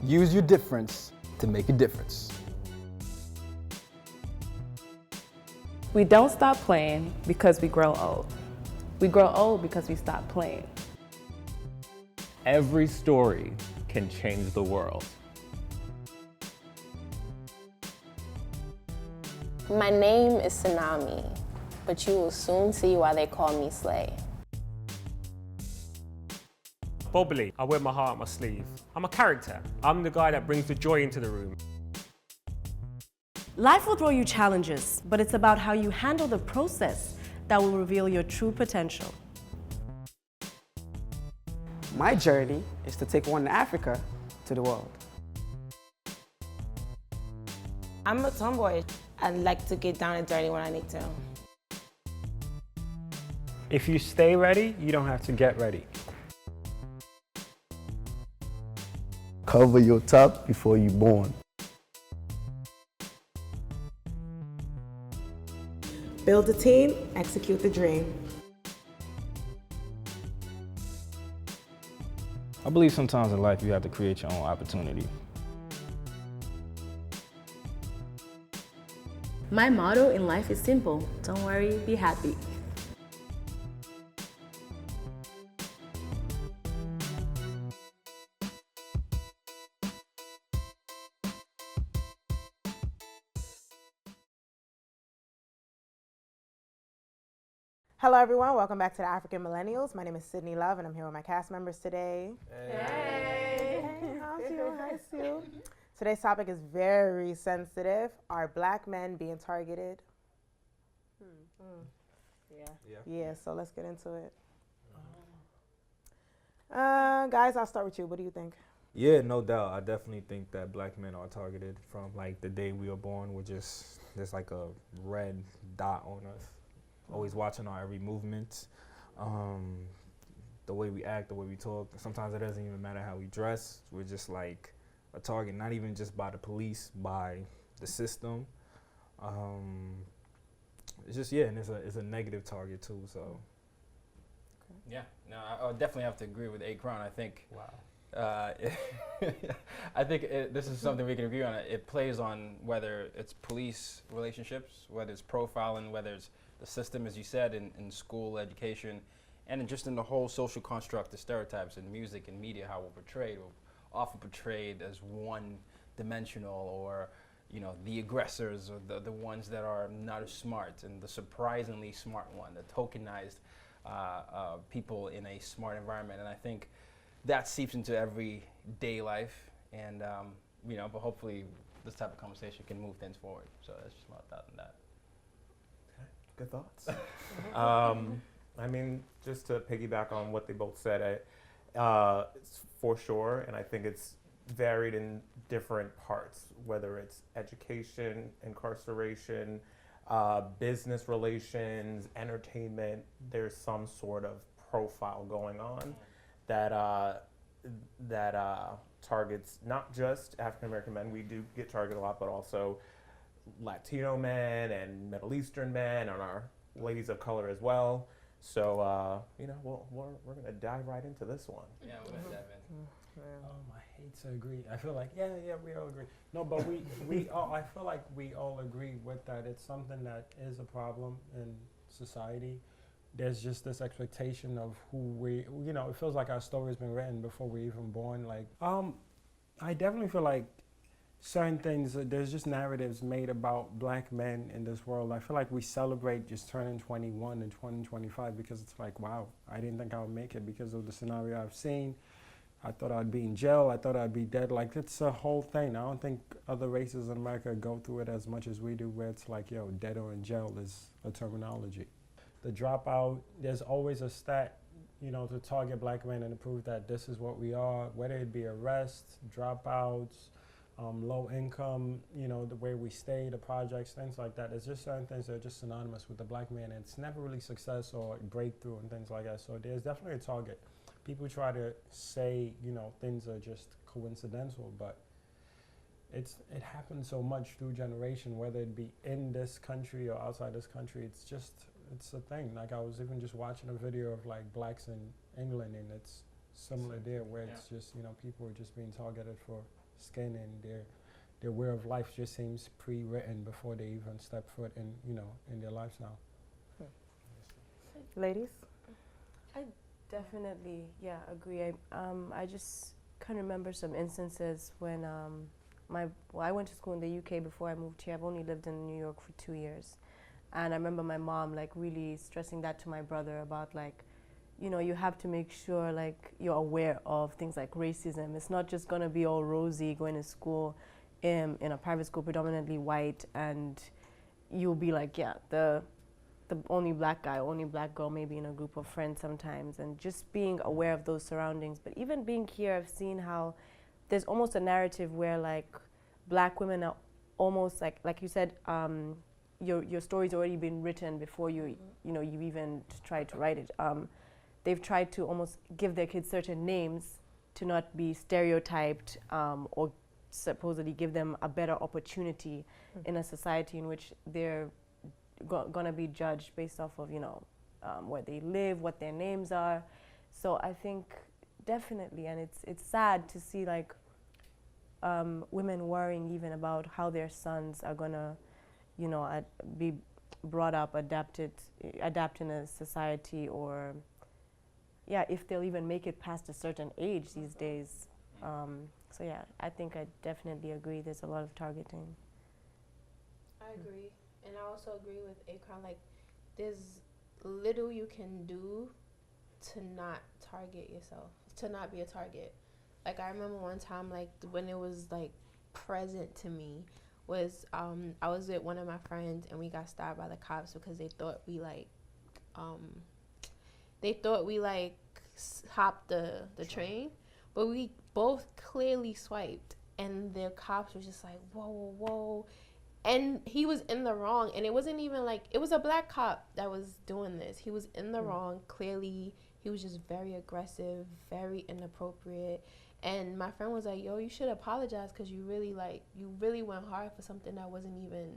Use your difference to make a difference. We don't stop playing because we grow old. We grow old because we stop playing. Every story can change the world. My name is Tsunami, but you will soon see why they call me Slay. Bobbly, I wear my heart on my sleeve. I'm a character. I'm the guy that brings the joy into the room. Life will throw you challenges, but it's about how you handle the process that will reveal your true potential. My journey is to take One Africa to the world. I'm a tomboy. I like to get down and dirty when I need to. If you stay ready, you don't have to get ready. Cover your top before you're born. Build a team, execute the dream. I believe sometimes in life you have to create your own opportunity. My motto in life is simple. Don't worry, be happy. Hello everyone, welcome back to the African Millennials. My name is Sydney Love and I'm here with my cast members today. Hey! How's you? How's you? Today's topic is very sensitive. Are Black men being targeted? Yeah, so let's get into it. Guys, I'll start with you. What do you think? Yeah, no doubt. I definitely think that Black men are targeted from like the day we were born. There's like a red dot on us. Always watching our every movement, the way we act, the way we talk. Sometimes it doesn't even matter how we dress. We're just like a target, not even just by the police, by the system. It's just, yeah, and it's a negative target too, so. Yeah, no, I would definitely have to agree with Akron. I think, I think this is something we can agree on. It plays on whether it's police relationships, whether it's profiling, whether it's the system, as you said, in school, education, and just in the whole social construct, the stereotypes in music and media, how we're portrayed. We're often portrayed as one-dimensional, or the aggressors, or the ones that are not as smart, and the surprisingly smart one, the tokenized people in a smart environment. And I think that seeps into everyday life, and but hopefully this type of conversation can move things forward. So that's just my thought on that. Good thoughts. I mean, just to piggyback on what they both said, for sure, and I think it's varied in different parts, whether it's education, incarceration, business relations, entertainment. There's some sort of profile going on that targets not just African American men. We do get targeted a lot, but also Latino men and Middle Eastern men, and our ladies of color as well. So, we're going to dive right into this one. Yeah, we're going to dive in. I hate to agree. I feel like, we all agree. No, but I feel like we all agree with that. It's something that is a problem in society. There's just this expectation of who we, it feels like our story's been written before we're even born. Like, I definitely feel like certain things, there's just narratives made about Black men in this world. I feel like we celebrate just turning 21 and 25 because it's like, wow, I didn't think I would make it because of the scenario I've seen. I thought I'd be in jail. I thought I'd be dead. Like, it's a whole thing. I don't think other races in America go through it as much as we do, where it's like, dead or in jail is a terminology. The dropout, there's always a stat, to target Black men and to prove that this is what we are, whether it be arrests, dropouts, low income, the way we stay, the projects, things like that. There's just certain things that are just synonymous with the Black man, and it's never really success or breakthrough and things like that. So there's definitely a target. People try to say, things are just coincidental, but it happens so much through generation, whether it be in this country or outside this country. It's a thing. Like, I was even just watching a video of like Blacks in England, and it's similar there, where it's just, you know, people are just being targeted for skin, and their way of life just seems pre-written before they even step foot in, you know, in their lives now. Ladies? I definitely, agree. I just can remember some instances when I went to school in the UK before I moved here. I've only lived in New York for 2 years. And I remember my mom like really stressing that to my brother about like, you know, you have to make sure like you're aware of things like racism. It's not just gonna be all rosy going to school in a private school predominantly white, and you'll be like, the only black guy, only black girl maybe in a group of friends sometimes, and just being aware of those surroundings. But even being here, I've seen how there's almost a narrative where like black women are almost like you said, your story's already been written before you even tried to write it. They've tried to almost give their kids certain names to not be stereotyped, or supposedly give them a better opportunity in a society in which they're gonna be judged based off of, you know, where they live, what their names are. So I think definitely, and it's sad to see like women worrying even about how their sons are gonna, you know, be brought up, adapt in a society, or if they'll even make it past a certain age these days. So I think I definitely agree. There's a lot of targeting. I agree. And I also agree with Akron, like, there's little you can do to not target yourself, to not be a target. Like, I remember one time, like, when it was, like, present to me was, I was with one of my friends, and we got stopped by the cops because they thought we, hopped the train, but we both clearly swiped, and the cops were just like, whoa. And he was in the wrong, and it wasn't even like, it was a black cop that was doing this. He was in the wrong. Clearly, he was just very aggressive, very inappropriate. And my friend was like, yo, you should apologize because you really went hard for something that wasn't even,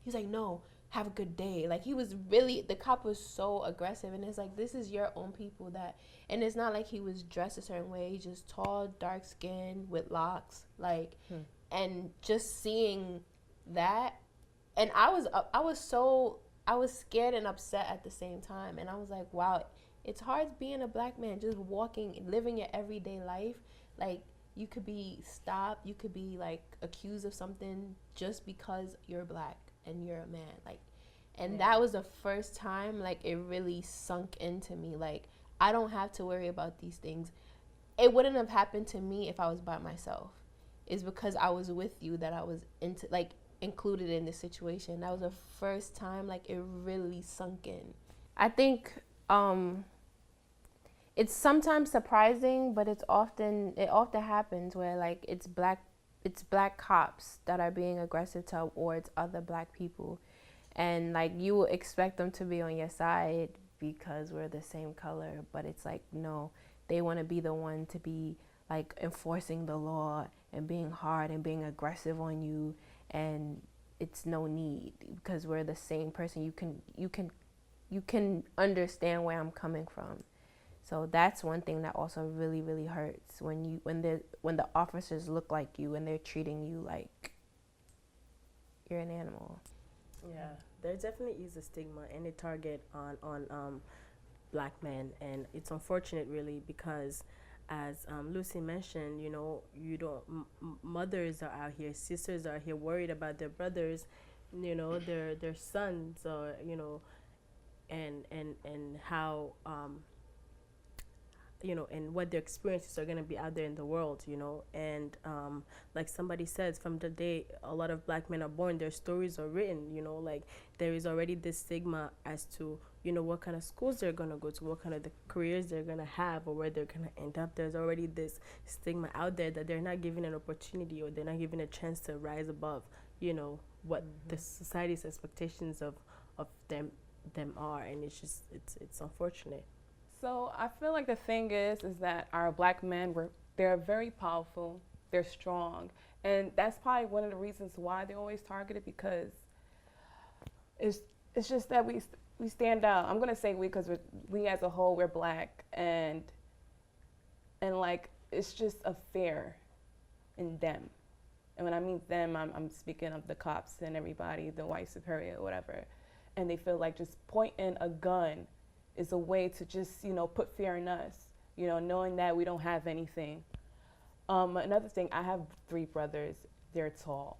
he was like, no, have a good day. Like, the cop was so aggressive, and it's like, this is your own people that, and it's not like he was dressed a certain way. He's just tall, dark skinned with locks, like, and just seeing that, and I was scared and upset at the same time, and I was like, wow, it's hard being a black man, just walking, living your everyday life. Like, you could be stopped, you could be like accused of something just because you're black and you're a man, like, and that was the first time like it really sunk into me, like, I don't have to worry about these things. It wouldn't have happened to me if I was by myself. It's because I was with you that I was included in this situation. That was the first time like it really sunk in. I think it's sometimes surprising, but it often happens where like it's black cops that are being aggressive towards other black people, and like you will expect them to be on your side because we're the same color, but it's like, no, they want to be the one to be like enforcing the law and being hard and being aggressive on you, and it's no need because we're the same person. You can understand where I'm coming from. So that's one thing that also really, really hurts when the officers look like you and they're treating you like you're an animal. Yeah, there definitely is a stigma and a target on black men, and it's unfortunate really because, as Lucy mentioned, you know, mothers are out here, sisters are here worried about their brothers, you know, their sons, or you know, and how you know, and what their experiences are going to be out there in the world, you know. And like somebody says, from the day a lot of black men are born, their stories are written, you know, like there is already this stigma as to, you know, what kind of schools they're going to go to, what kind of the careers they're going to have, or where they're going to end up. There's already this stigma out there that they're not given an opportunity, or they're not given a chance to rise above, you know, what the society's expectations of them are. And it's just, it's unfortunate. So I feel like the thing is that our black men, they're very powerful, they're strong, and that's probably one of the reasons why they're always targeted, because it's just that we stand out. I'm gonna say we because we as a whole, we're black, and And like, it's just a fear in them. And when I mean them, I'm speaking of the cops and everybody, the white superior, whatever. And they feel like just pointing a gun is a way to just, you know, put fear in us, you know, knowing that we don't have anything. Another thing, I have 3 brothers. They're tall.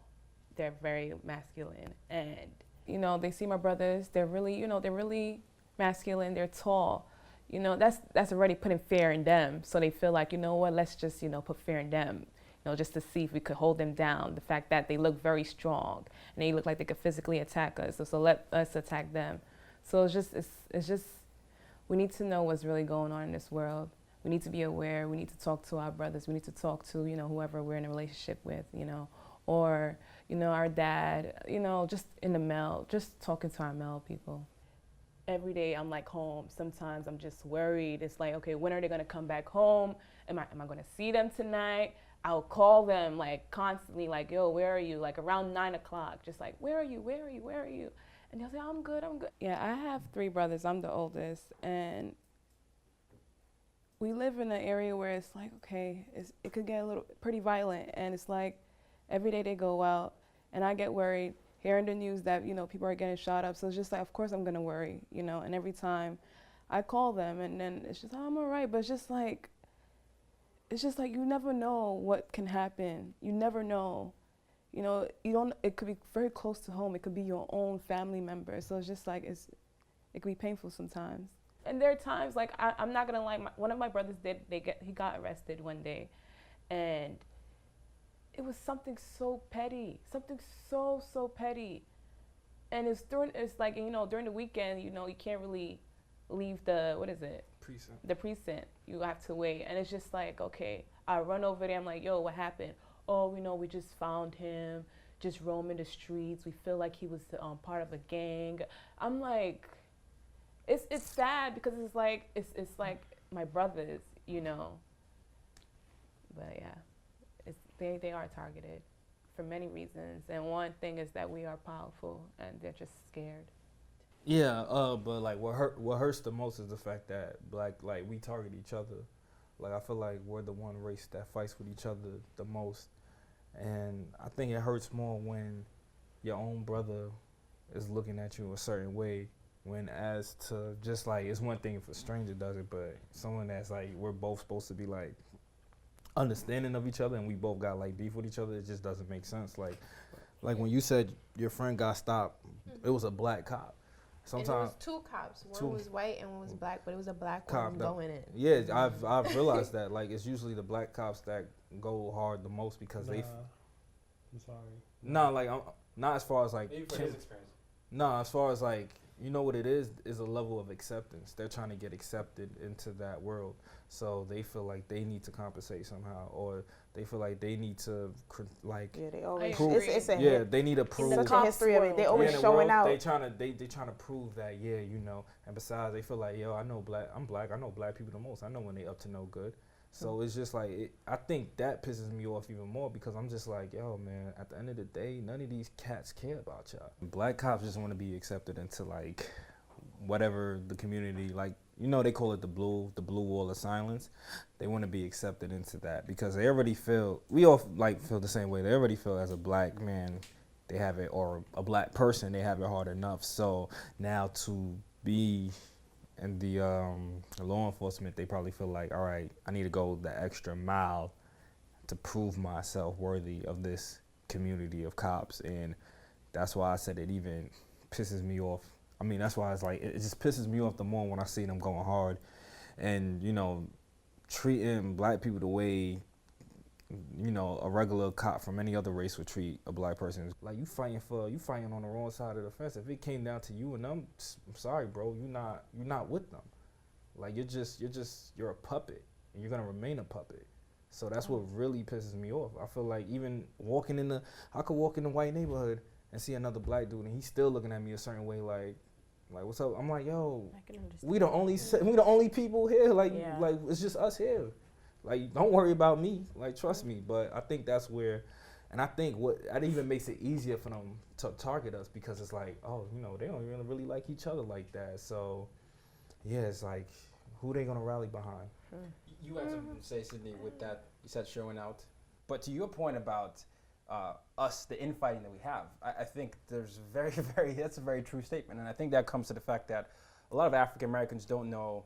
They're very masculine. And, you know, they see my brothers. They're really, you know, they're really masculine. They're tall. You know, that's already putting fear in them. So they feel like, you know what, let's just, you know, put fear in them. You know, just to see if we could hold them down. The fact that they look very strong and they look like they could physically attack us. So let us attack them. So it's just, we need to know what's really going on in this world. We need to be aware. We need to talk to our brothers. We need to talk to, you know, whoever we're in a relationship with, you know, or, you know, our dad, you know, just in the male, just talking to our male people. Every day I'm like home. Sometimes I'm just worried. It's like, okay, when are they gonna come back home? Am I gonna see them tonight? I'll call them like constantly, like, yo, where are you? Like around 9 o'clock, just like, where are you? Where are you? Where are you? And they'll say, I'm good, I'm good. Yeah, I have 3 brothers. I'm the oldest. And we live in an area where it's like, okay, it could get a little pretty violent. And it's like every day they go out and I get worried hearing the news that, you know, people are getting shot up. So it's just like, of course I'm gonna worry, you know, and every time I call them and then it's just, oh, I'm all right. But it's just like you never know what can happen. You never know. You know, it could be very close to home. It could be your own family member. So it's just like, it could be painful sometimes. And there are times, like, I'm not gonna lie, one of my brothers he got arrested one day. And it was something so petty, something so petty. And it's like, you know, during the weekend, you know, you can't really leave the, what is it? Precinct. The precinct. You have to wait. And it's just like, okay, I run over there. I'm like, yo, what happened? Oh, you know, we just found him just roaming the streets. We feel like he was part of a gang. I'm like, it's sad because it's like my brothers, you know. But yeah, they are targeted for many reasons. And one thing is that we are powerful and they're just scared. Yeah, but like what hurts the most is the fact that we target each other. Like I feel like we're the one race that fights with each other the most, and I think it hurts more when your own brother is looking at you a certain way. When as to just like, it's one thing if a stranger does it, but someone that's like, we're both supposed to be like understanding of each other and we both got like beef with each other, it just doesn't make sense. Like when you said your friend got stopped, it was a black cop. Sometimes and it was 2 cops. One was white and one was black, but it was a black cop one going in. Yeah, I've realized that. Like it's usually the black cops that go hard the most because I'm sorry. No, like not as far as like. Maybe for his experience. No, as far as like, you know what it is a level of acceptance. They're trying to get accepted into that world, so they feel like they need to compensate somehow, or they feel like they need to like. Yeah, they always. Prove, they need to prove. It's such a history of it. They always showing out. They trying to prove that, yeah, you know. And besides, they feel like, yo, I'm black. I know black people the most. I know when they up to no good. So it's just like, I think that pisses me off even more because I'm just like, yo, man, at the end of the day, none of these cats care about y'all. Black cops just want to be accepted into like whatever the community, like, you know, they call it the blue wall of silence. They want to be accepted into that because they already feel, we all like feel the same way. They already feel as a black man, they have it, or a black person, they have it hard enough. So now to be in the law enforcement, they probably feel like, all right, I need to go the extra mile to prove myself worthy of this community of cops. And that's why I said it even pisses me off. I mean, that's why it's like, it just pisses me off the more when I see them going hard and, you know, treating black people the way, you know, a regular cop from any other race would treat a black person. Like, you fighting on the wrong side of the fence. If it came down to you and them, I'm sorry, bro, you're not with them. Like, you're a puppet, and you're gonna remain a puppet. So that's what really pisses me off. I feel like even I could walk in the white neighborhood and see another black dude, and he's still looking at me a certain way, like what's up? I'm like, yo, we the only people here. Like it's just us here. Like, don't worry about me. Like, trust me. But I think that's where, and I think that even makes it easier for them to target us because it's like, oh, you know, they don't even really like each other like that. So, yeah, it's like, who they gonna rally behind? You had something to say, Sydney, with that. You said showing out. But to your point about us, the infighting that we have, I think there's that's a very true statement. And I think that comes to the fact that a lot of African Americans don't know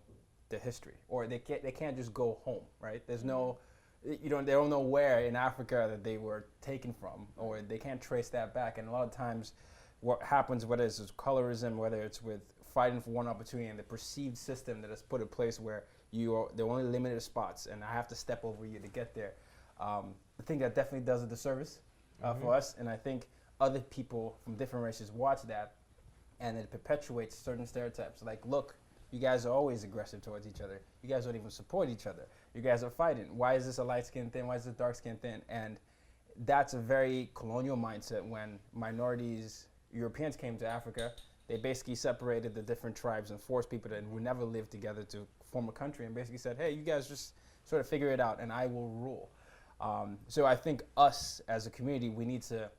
the history, or they can't just go home, right? There's no, they don't know where in Africa that they were taken from, or they can't trace that back. And a lot of times what happens, whether it's with colorism, whether it's with fighting for one opportunity and the perceived system that is put in place where there are only limited spots and I have to step over you to get there. I think that definitely does a disservice for us, and I think other people from different races watch that, and it perpetuates certain stereotypes. Like, look, you guys are always aggressive towards each other. You guys don't even support each other. You guys are fighting. Why is this a light-skinned thing? Why is this a dark-skinned thing? And that's a very colonial mindset. When minorities, Europeans came to Africa, they basically separated the different tribes and forced people that would never live together to form a country, and basically said, hey, you guys just sort of figure it out and I will rule. So I think us as a community, we need to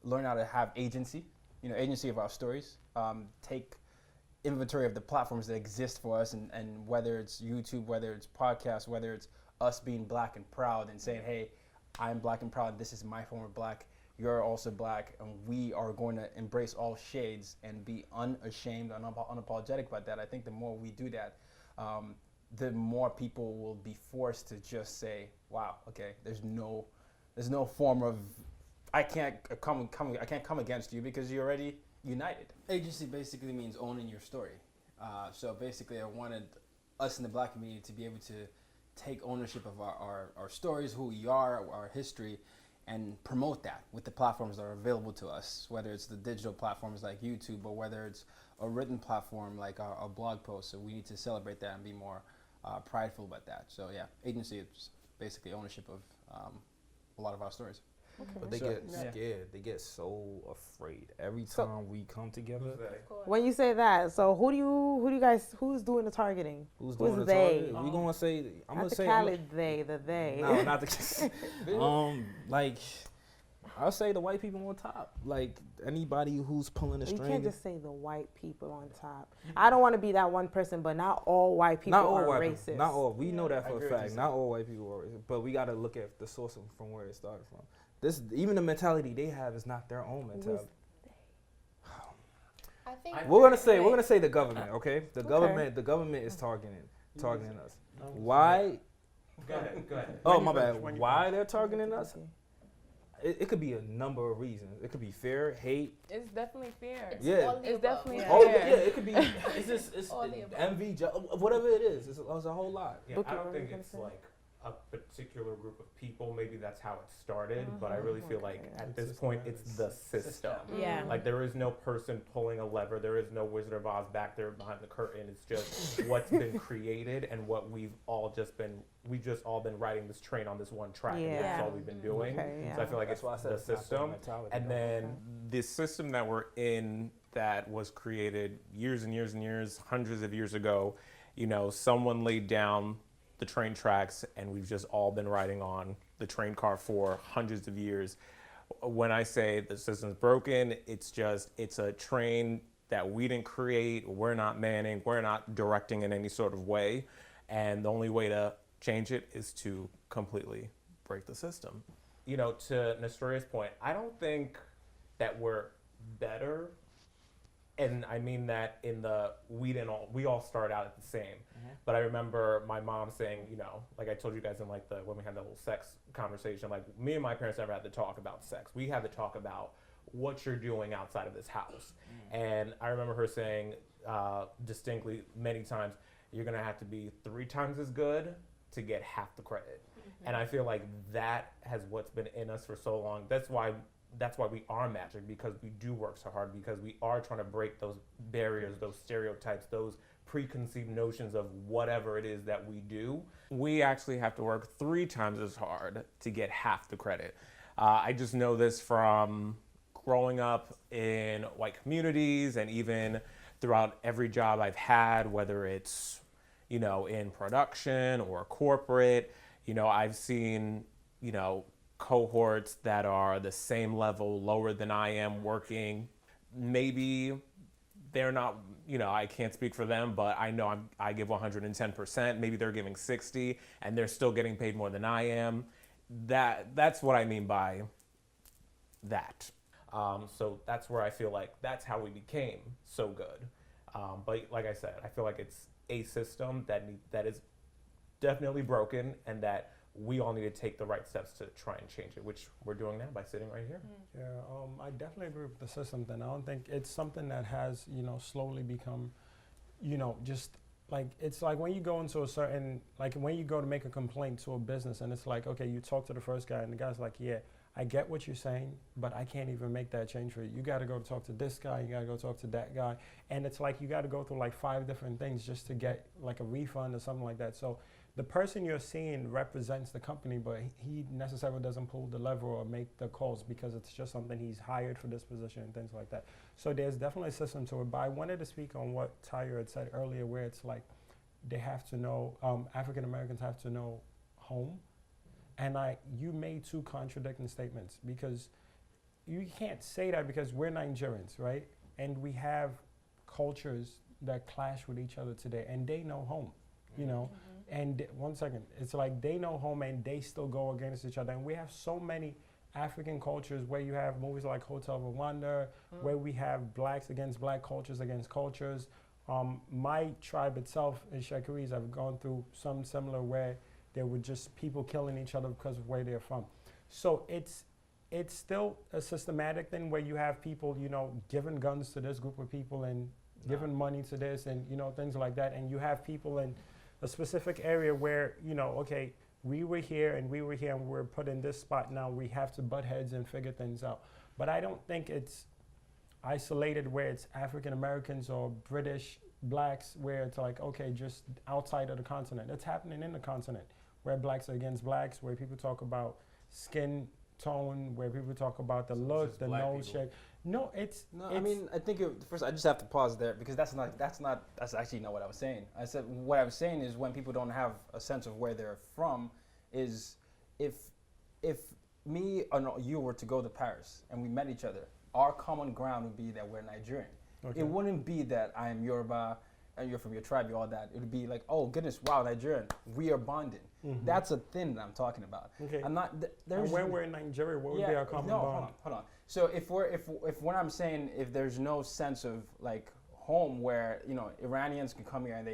learn how to have agency, agency of our stories, take inventory of the platforms that exist for us, and whether it's YouTube, whether it's podcasts, whether it's us being black and proud and saying, hey, I'm black and proud, this is my form of black, you're also black, and we are going to embrace all shades and be unashamed and unapologetic about that. I think the more we do that, the more people will be forced to just say, wow, okay, there's no form of, I can't come against you because you're already united. Agency basically means owning your story. So basically I wanted us in the black community to be able to take ownership of our stories, who we are, our history, and promote that with the platforms that are available to us, whether it's the digital platforms like YouTube or whether it's a written platform like our blog posts. So we need to celebrate that and be more prideful about that. So yeah, agency is basically ownership of a lot of our stories. Okay. But they get scared. They get so afraid every time we come together. When you say that, so who do you guys, who's doing the targeting? Who's doing the targeting? We gonna say, I'm gonna say they. No, not the like, I'll say the white people on top. Like anybody who's pulling the string. You can't just say the white people on top. I don't want to be that one person, but not all white people are racist. Not all. We know that for a fact. Not all white people are racist, but we got to look at the source from where it started from. Even the mentality they have is not their own mentality. I think we're gonna say the government, okay? The government is targeting us. Why? Go ahead. Oh, my bad. Why they're targeting us? It could be a number of reasons. It could be fear, hate. It's definitely fear. It's definitely fear. fear. It could be. It's envy, whatever it is. It's a whole lot. Yeah, I don't think it's like a particular group of people. Maybe that's how it started, but I really feel like at this point it's the system. Yeah. Like there is no person pulling a lever. There is no Wizard of Oz back there behind the curtain. It's just what's been created and what we've just all been riding this train on this one track. And that's all we've been doing. So I feel like it's the system. And then the system that we're in that was created years and years and years, hundreds of years ago, someone laid down the train tracks and we've just all been riding on the train car for hundreds of years. When I say the system's broken, it's a train that we didn't create, we're not manning, we're not directing in any sort of way. And the only way to change it is to completely break the system. To Nestoria's point, I don't think that we're better. And I mean that we all started out at the same. But I remember my mom saying, like I told you guys in when we had the whole sex conversation, like me and my parents never had to talk about sex. We had to talk about what you're doing outside of this house. And I remember her saying distinctly many times, you're gonna have to be 3 times as good to get half the credit. And I feel like that has what's been in us for so long. That's why we are Magic, because we do work so hard, because we are trying to break those barriers, those stereotypes, those preconceived notions of whatever it is that we do. We actually have to work 3 times as hard to get half the credit. I just know this from growing up in white communities and even throughout every job I've had, whether it's, in production or corporate. I've seen, cohorts that are the same level, lower than I am, working maybe they're not, I can't speak for them, but I know I give 110%. Maybe they're giving 60 and they're still getting paid more than I am. That's what I mean by that. So that's where I feel like that's how we became so good. But like I said, I feel like it's a system that is definitely broken, and that we all need to take the right steps to try and change it, which we're doing now by sitting right here. Yeah, I definitely agree with the system thing. I don't think it's something that has, slowly become, just like, it's like when you go into a certain, like when you go to make a complaint to a business and it's like, okay, you talk to the first guy and the guy's like, yeah, I get what you're saying, but I can't even make that change for you. You got to go talk to this guy, you got to go talk to that guy. And it's like you got to go through like 5 different things just to get like a refund or something like that. So the person you're seeing represents the company, but he necessarily doesn't pull the lever or make the calls because it's just something he's hired for this position and things like that. So there's definitely a system to it. But I wanted to speak on what Tyre had said earlier, where it's like they have to know, African Americans have to know home. And you made 2 contradicting statements, because you can't say that because we're Nigerians, right? And we have cultures that clash with each other today, and they know home, And one second, it's like they know home and they still go against each other. And we have so many African cultures where you have movies like Hotel Rwanda, where we have blacks against black, cultures against cultures. My tribe itself in Shakaris, I've gone through some similar where there were just people killing each other because of where they're from. So it's still a systematic thing where you have people, giving guns to this group of people and giving money to this and, things like that. And you have people in a specific area where, okay, we were here and we're put in this spot. Now we have to butt heads and figure things out. But I don't think it's isolated where it's African Americans or British blacks where it's like, okay, just outside of the continent. It's happening in the continent where blacks are against blacks, where people talk about skin tone, where people talk about the look, the nose shape. No, I mean, I think first I just have to pause there because that's actually not what I was saying. I said what I was saying is when people don't have a sense of where they're from, is if me or you were to go to Paris and we met each other, our common ground would be that we're Nigerian. Okay. It wouldn't be that I am Yoruba and you're from your tribe, you're all that. It would be like, oh goodness, wow, Nigerian, we are bonded. Mm-hmm. That's a thing that I'm talking about. Okay. I'm not. And when we're in Nigeria, what would be our common bond? Hold on. So if when I'm saying if there's no sense of like home where Iranians can come here and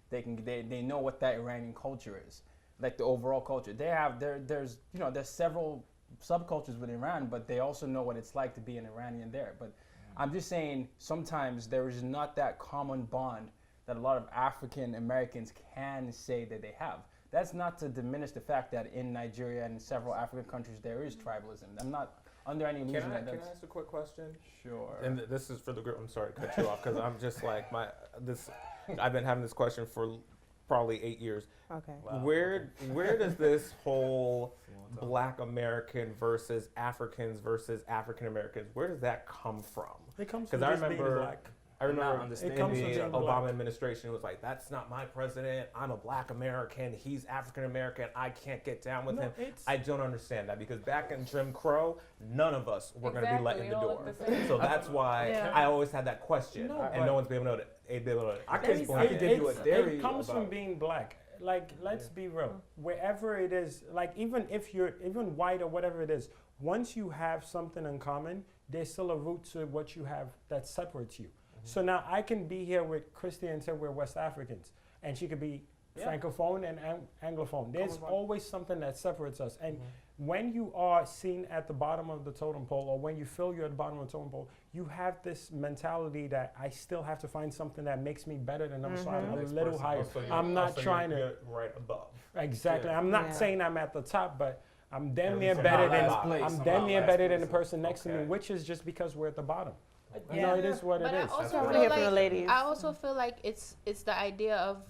they know what that Iranian culture is, like the overall culture. There's several subcultures with Iran, but they also know what it's like to be an Iranian there. But I'm just saying sometimes there is not that common bond that a lot of African Americans can say that they have. That's not to diminish the fact that in Nigeria and several African countries there is tribalism. I'm not under any illusion that that's... Can I ask a quick question? Sure. And this is for the group. I'm sorry to cut you off because I'm just like I've been having this question for probably 8 years. Okay. Wow. Where does this whole Black American versus Africans versus African Americans, where does that come from? It comes from just being black. I remember in the Obama administration, it was like, that's not my president. I'm a Black American. He's African American. I can't get down with him. I don't understand that because back in Jim Crow, none of us were going to be let in the door. So that's why I always had that question, and no one's been able to I can give you a theory. It comes from being black. Like, let's be real. Wherever it is, like even if you're even white or whatever it is, once you have something in common, there's still a root to what you have that separates you. So now I can be here with Christy and say we're West Africans, and she could be Francophone and Anglophone. There's always something that separates us. And when you are seen at the bottom of the totem pole, or when you feel you're at the bottom of the totem pole, you have this mentality that I still have to find something that makes me better than them, so I'm a little higher. I'm not trying to get right above. Exactly. I'm not saying I'm at the top, but I'm damn near better than the person next to me, which is just because we're at the bottom. It is what it is. I also feel like it's the idea of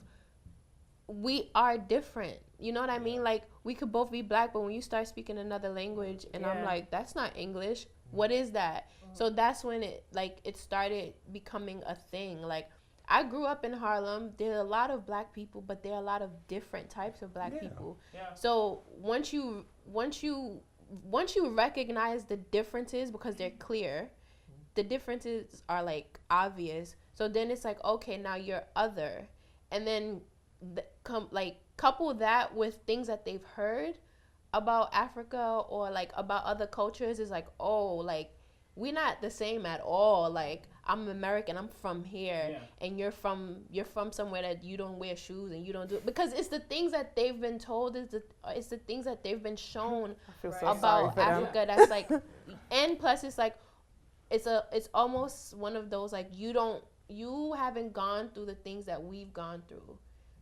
we are different. You know what I mean? Like we could both be black, but when you start speaking another language, and I'm like, that's not English. What is that? So that's when it started becoming a thing. Like I grew up in Harlem. There are a lot of black people, but there are a lot of different types of black people. Yeah. So once you recognize the differences because they're clear. The differences are like obvious. So then it's like, okay, now you're other. And then couple that with things that they've heard about Africa or like about other cultures is like, oh, like we're not the same at all. Like I'm American, I'm from here, and you're from somewhere that you don't wear shoes and you don't do it. Because it's the things that they've been told, it's the things that they've been shown about Africa that's like, and plus it's like it's almost one of those like you haven't gone through the things that we've gone through.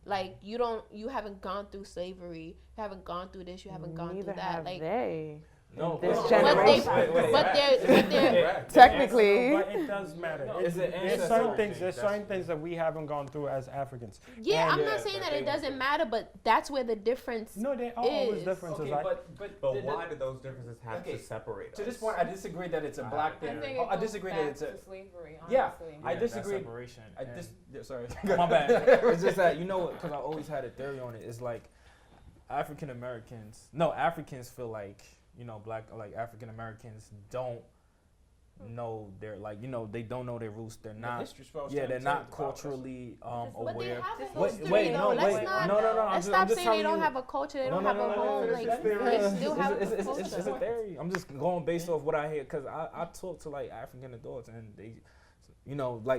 Like you haven't gone through slavery, you haven't gone through this, you haven't gone through that. Have like they. No, this generation. But they're technically. But it does matter. There's certain things that we haven't gone through as Africans. Yeah, I'm not saying that it doesn't matter, but that's where the difference. No, there are always differences. Okay, but why do those differences have to separate us? To this point, I disagree that it's a black thing. I disagree that it's a slavery. Yeah, I disagree. Separation. Sorry, my bad. It's just that because I always had a theory on it. It's like Africans feel like. African Americans don't know their they don't know their roots. They're not. They're not culturally aware. But they have a history. Wait, no. Let's stop saying they don't have a culture. They don't have a home. Like they still have a culture. It's a theory. I'm just going based off what I hear because I talk to African adults and they.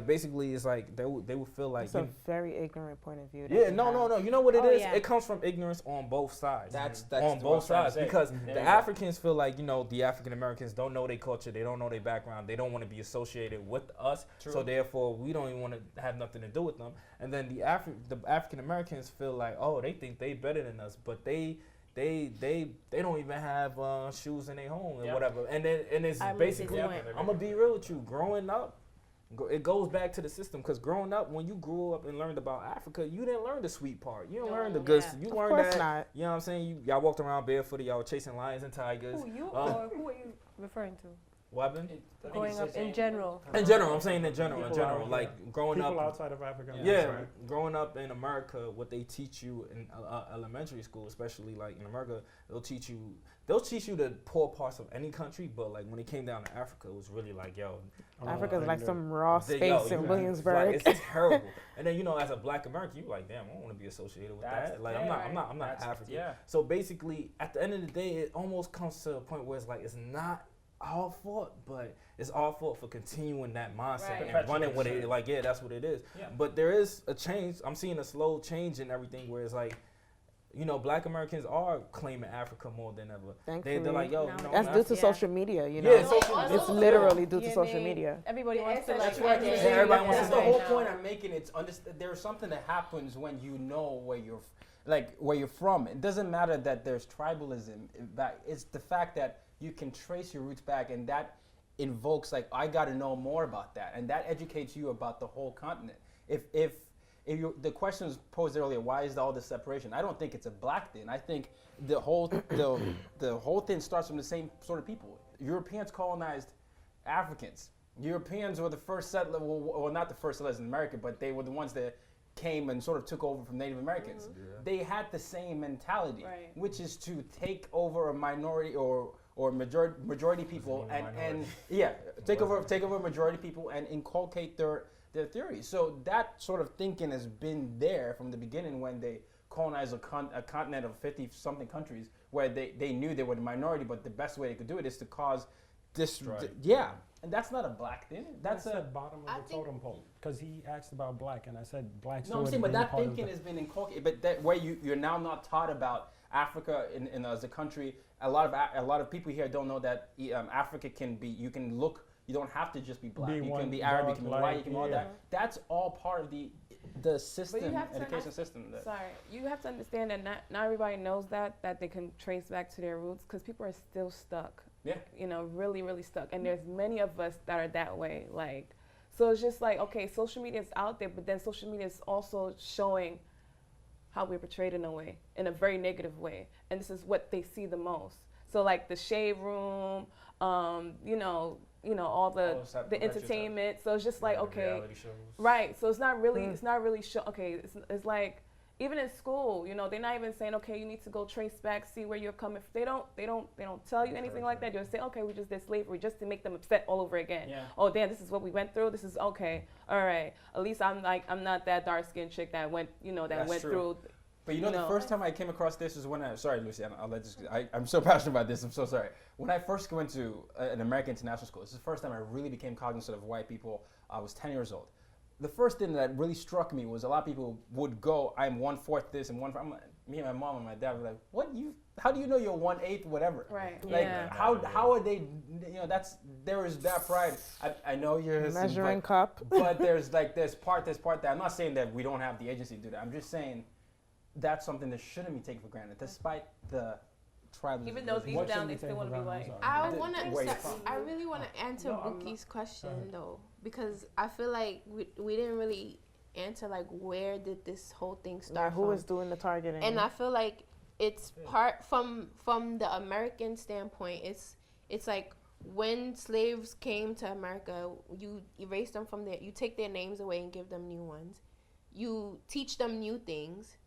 Basically, it's like they would feel like it's a very ignorant point of view. Yeah, no. You know what it is? Yeah. It comes from ignorance on both sides. That's on both sides because the Africans feel like the African Americans don't know their culture, they don't know their background, they don't want to be associated with us. True. So therefore, we don't even want to have nothing to do with them. And then the African Americans feel like, oh, they think they better than us, but they don't even have shoes in their home and whatever. And it's basically, I'm gonna be real with you. Growing up. It goes back to the system because growing up, when you grew up and learned about Africa, you didn't learn the sweet part. You didn't learn the good stuff. You learned that. Not. You know what I'm saying? Y'all walked around barefooted. Y'all were chasing lions and tigers. Who are you referring to? What happened? Growing up in general. In general, I'm saying in general. Like growing people up outside of Africa. Yeah, growing up in America, what they teach you in elementary school, especially like in America, they'll teach you the poor parts of any country, but like when it came down to Africa, it was really like, Africa's like some raw space in Williamsburg. It's terrible. And then as a Black American, you're like, damn, I don't want to be associated with that. Like I'm not African. Yeah. So basically, at the end of the day, it almost comes to a point where it's like it's not our fault, but it's our fault for continuing that mindset and running with it. Like, that's what it is. Yeah. But there is a change. I'm seeing a slow change in everything where it's like, Black Americans are claiming Africa more than ever. Thankfully. They're like, that's due to social media, Yeah, social media. It's literally due to social media. Everybody wants to That's the whole point I'm making. There's something that happens when you know where you're from. It doesn't matter that there's tribalism. It's the fact that you can trace your roots back, and that invokes I got to know more about that, and that educates you about the whole continent. If the question was posed earlier, why is all this separation? I don't think it's a Black thing. I think the whole thing starts from the same sort of people. Europeans colonized Africans. Europeans were the first settlers, well, not the first settlers in America, but they were the ones that came and sort of took over from Native Americans. Mm-hmm. Yeah. They had the same mentality, which is to take over a minority or majority people and take over majority people and inculcate their theories. So that sort of thinking has been there from the beginning when they colonized a continent of 50-something countries where they knew they were the minority, but the best way they could do it is to cause and that's not a Black thing. That's the bottom of the totem pole. Because he asked about Black, and I said Black. No, I'm saying, but that thinking has been inculcated. But that where you're now not taught about Africa as a country. A lot of people here don't know that Africa can be. You can look. You don't have to just be Black. You can be Arab. You can be white. You can be all that. That's all part of the system, education system. You have to understand that not everybody knows that they can trace back to their roots because people are still stuck. Yeah. Really, really stuck. And there's many of us that are that way. So it's just like, okay, social media is out there, but then social media is also showing how we're portrayed in a very negative way. And this is what they see the most. So like the shade room, all the entertainment. So it's just like, okay, right. So it's not really, okay, it's like, even in school, you know, they're not even saying, okay, you need to go trace back, see where you're coming from. They don't tell you anything like that. They'll say, okay, we just did slavery, just to make them upset all over again. Yeah. Oh, damn, this is what we went through. This is okay. All right. At least I'm not that dark skinned chick that went, you know, that That's went true. through. But you know, the first time I came across this is when sorry, Lucy, I'll let this, I'm so passionate about this, I'm so sorry. When I first went to an American international school, this is the first time I really became cognizant of white people. I was 10 years old. The first thing that really struck me was a lot of people would go, I'm 1/4 this and 1/4, me and my mom and my dad were like, how do you know you're 1/8 whatever? Right. Like, yeah. how are they, you know, there is that pride. I know you're measuring cup. But there's part that, I'm not saying that we don't have the agency to do that. I'm just saying, that's something that shouldn't be taken for granted, despite the tribalism. Even though deep down they still want to be white. I really want to answer Buki's question though, because I feel like we didn't really answer like where did this whole thing start Who was doing the targeting? And I feel like it's part from the American standpoint. It's like when slaves came to America, you erase them from you take their names away and give them new ones. You teach them new things.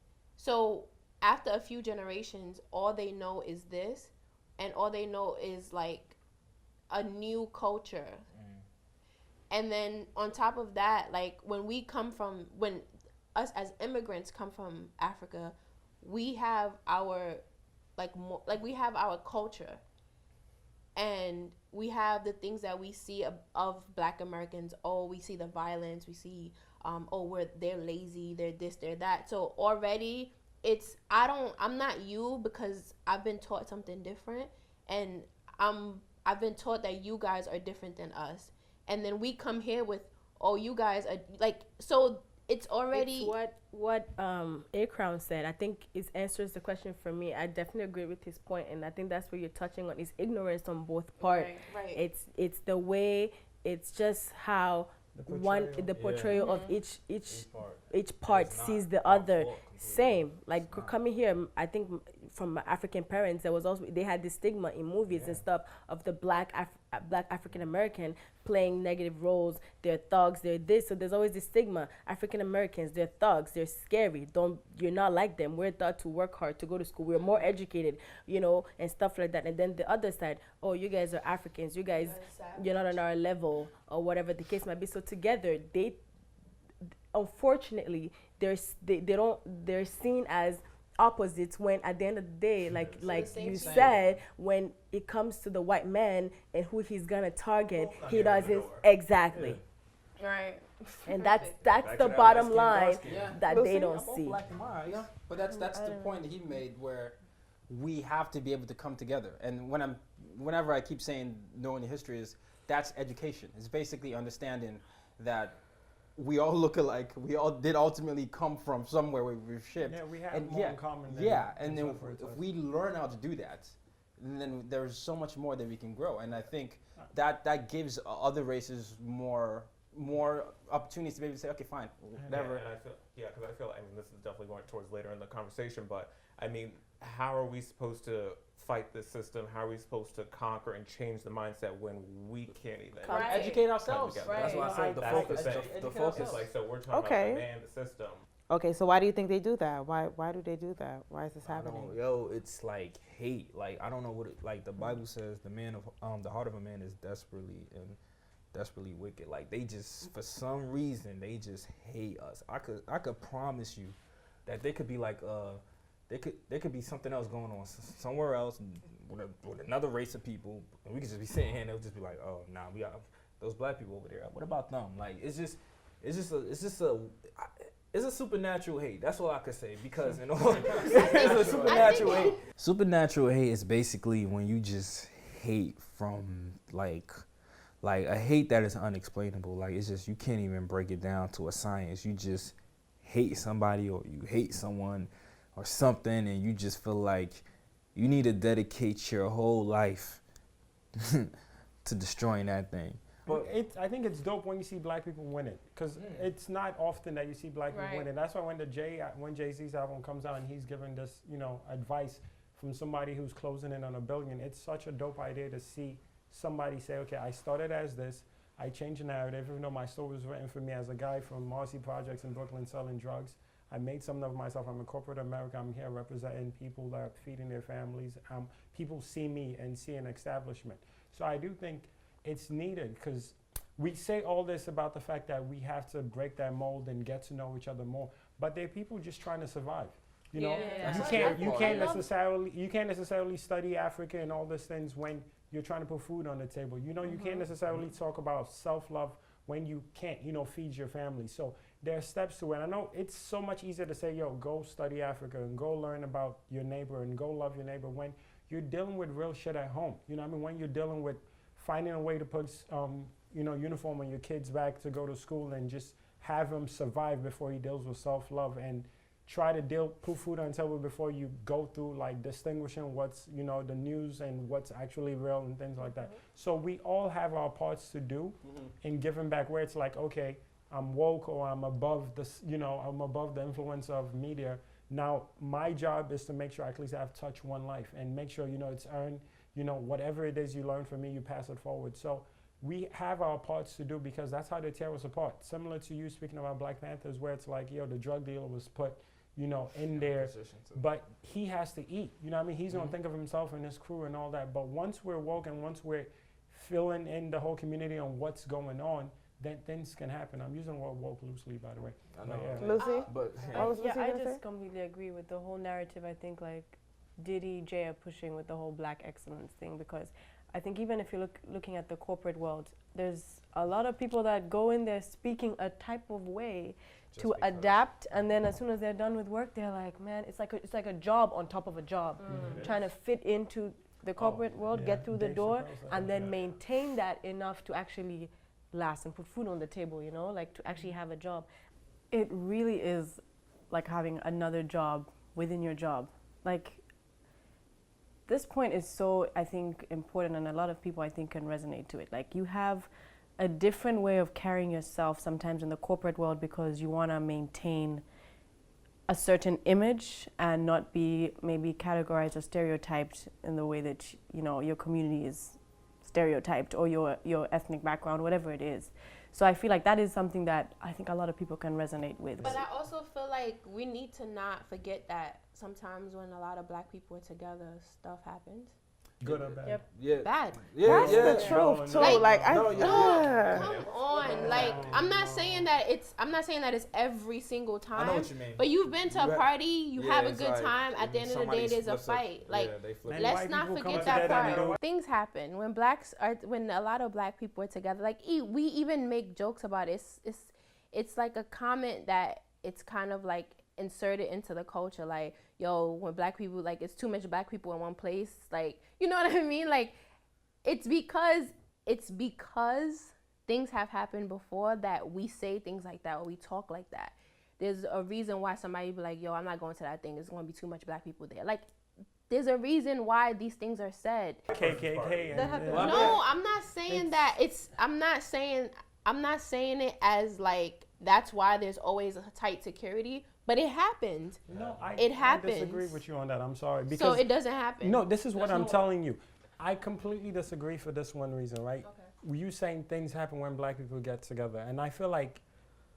So after a few generations, all they know is this, and all they know is like a new culture. And then on top of that, like when us as immigrants come from Africa, we have our we have our culture, and we have the things that we see of Black Americans. Oh, we see the violence, we see they're lazy, they're this, they're that. So already I'm not you, because I've been taught something different, and I've been taught that you guys are different than us. And then we come here with, oh, you guys are like, so it's already what A-Crown said. I think it answers the question for me. I definitely agree with his point, and I think that's what you're touching on, is ignorance on both parts. Right. It's the way, it's just how the portrayal of each part sees the other same. Like coming here, I think from my African parents, they had this stigma in movies and stuff of the black African American playing negative roles. They're thugs, they're this. So there's always this stigma. African Americans, they're thugs, they're scary. You're not like them. We're taught to work hard, to go to school. We're more educated, you know, and stuff like that. And then the other side, oh, you guys are Africans. You guys, you're not on our level, or whatever the case might be. So together, unfortunately, they're seen as opposites, when at the end of the day, like you said, when it comes to the white man and who he's gonna target, he doesn't exactly. Right. And that's the bottom line that they don't see. Yeah, but that's the point that he made, where we have to be able to come together. And whenever I keep saying knowing the history, that's education. It's basically understanding that we all look alike. We all did ultimately come from somewhere where we've shipped. Yeah, we have more in common. And then if we learn how to do that, then there's so much more that we can grow. And I think that gives other races more opportunities to be able to say, okay, fine, whatever. Yeah, because I feel, I mean, this is definitely going towards later in the conversation, but I mean, how are we supposed to fight this system? How are we supposed to conquer and change the mindset when we can't even educate ourselves? Right. That's why I said the focus. Like, so we're talking about demand the system. Okay, so why do you think they do that? Why do they do that? Why is this happening? Yo, it's like hate. Like, I don't know what like the Bible says, the heart of a man is desperately wicked. Like, they just, for some reason, they just hate us. I could promise you that they could be like there could be something else going on somewhere else with another race of people, and we could just be sitting here and they'll just be like, oh, nah, we got those black people over there. What about them? Like, it's a supernatural hate. That's all I could say, because it's a supernatural hate. Supernatural hate is basically when you just hate from like a hate that is unexplainable. Like, it's just, you can't even break it down to a science. You just hate somebody, or you hate someone or something, and you just feel like you need to dedicate your whole life to destroying that thing. But I think it's dope when you see black people win it, because it's not often that you see black people win it. That's why when Jay-Z's album comes out and he's giving this, advice from somebody who's closing in on $1 billion, it's such a dope idea to see somebody say, okay, I started as this, I changed the narrative, even though my story was written for me as a guy from Marcy Projects in Brooklyn selling drugs. I made something of myself. I'm in corporate America. I'm here representing people that are feeding their families. People see me and see an establishment. So I do think it's needed, because we say all this about the fact that we have to break that mold and get to know each other more, but there are people just trying to survive. You know, you can't necessarily study Africa and all these things when you're trying to put food on the table. You know, you can't necessarily talk about self-love when you can't, you know, feed your family. So there are steps to it. I know it's so much easier to say, yo, go study Africa and go learn about your neighbor and go love your neighbor, when you're dealing with real shit at home. You know what I mean? When you're dealing with finding a way to put, you know, uniform on your kids back to go to school and just have him survive before he deals with self-love, and try to put food on the table before you go through like distinguishing what's, you know, the news and what's actually real and things like that. So we all have our parts to do in giving back, where it's like, okay, I'm woke, or I'm above this, you know, I'm above the influence of media. Now my job is to make sure I at least I've touched one life, and make sure, you know, it's earned, you know, whatever it is you learn from me, you pass it forward. So we have our parts to do, because that's how they tear us apart. Similar to you speaking about Black Panthers, where it's like, yo, the drug dealer was put, you know, in there, but he has to eat. You know what I mean? He's gonna think of himself and his crew and all that. But once we're woke and once we're filling in the whole community on what's going on, then things can happen. I'm using the word woke loosely, by the way. I know. Lucy? But I just completely agree with the whole narrative. I think like Diddy, Jay are pushing with the whole Black excellence thing, because I think even if you're looking at the corporate world, there's a lot of people that go in there speaking a type of way to adapt, and then as soon as they're done with work, they're like, man, it's like a job on top of a job, trying to fit into the corporate world, get through the door, and then maintain that enough to actually last and put food on the table, you know, like to actually have a job. It really is like having another job within your job. Like, this point is so, I think, important, and a lot of people, I think, can resonate to it. Like, you have a different way of carrying yourself sometimes in the corporate world, because you want to maintain a certain image and not be maybe categorized or stereotyped in the way that, you know, your community is stereotyped, or your ethnic background, whatever it is. So I feel like that is something that I think a lot of people can resonate with. But I also feel like we need to not forget that sometimes when a lot of Black people are together, stuff happens. Good or bad? Yep. Yeah. Bad. That's the truth too. Like, come on. Like, I'm not saying that it's every single time. I know what you mean. But you've been to a party, you have a good time. At the end of the day, there's a fight. Like, let's not forget that part. Things happen when when a lot of Black people are together. Like, we even make jokes about it. It's like a comment that it's kind of like inserted into the culture, like, yo, when Black people, like, it's too much Black people in one place, like, you know what I mean? Like, it's because things have happened before that we say things like that, or we talk like that. There's a reason why somebody be like, yo, I'm not going to that thing, there's going to be too much Black people there. Like, there's a reason why these things are said. KKK. No, I'm not saying that. I'm not saying it as like that's why there's always a tight security. But it happened. No, I happens. disagree with you on that. I'm sorry. Because so it doesn't happen. No, this is what I'm telling you. I completely disagree for this one reason, right? Okay. You saying things happen when Black people get together, and I feel like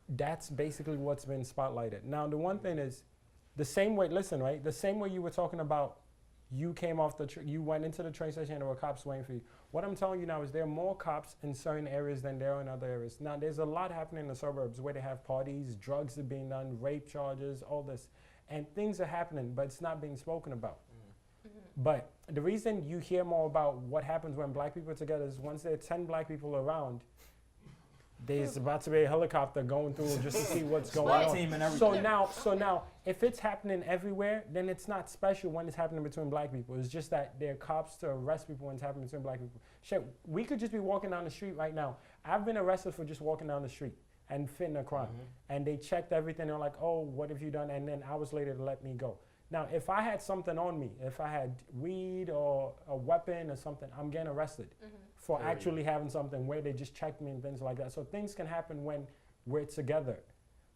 that's basically what's been spotlighted. Now, the one thing is, the same way. Listen, right? The same way you were talking about, you came off you went into the train station and there were cops waiting for you. What I'm telling you now is there are more cops in certain areas than there are in other areas. Now, there's a lot happening in the suburbs where they have parties, drugs are being done, rape charges, all this. And things are happening, but it's not being spoken about. But the reason you hear more about what happens when Black people are together is once there are 10 Black people around, there's about to be a helicopter going through just to see what's going on. Team and everything. So now, if it's happening everywhere, then it's not special when it's happening between Black people. It's just that there are cops to arrest people when it's happening between Black people. Shit, we could just be walking down the street right now. I've been arrested for just walking down the street and fitting a crime. And they checked everything. They're like, oh, what have you done? And then hours later, they let me go. Now, if I had something on me, if I had weed or a weapon or something, I'm getting arrested for actually having something where they just checked me and things like that. So things can happen when we're together.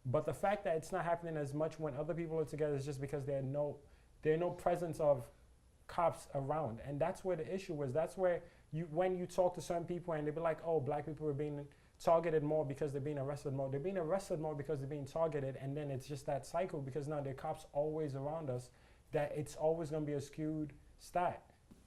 But the fact that it's not happening as much when other people are together is just because there are no presence of cops around. And that's where the issue is. That's where when you talk to certain people and they be like, oh, Black people are being targeted more because they're being arrested more. They're being arrested more because they're being targeted, and then it's just that cycle because now there are cops always around us that it's always going to be a skewed stat.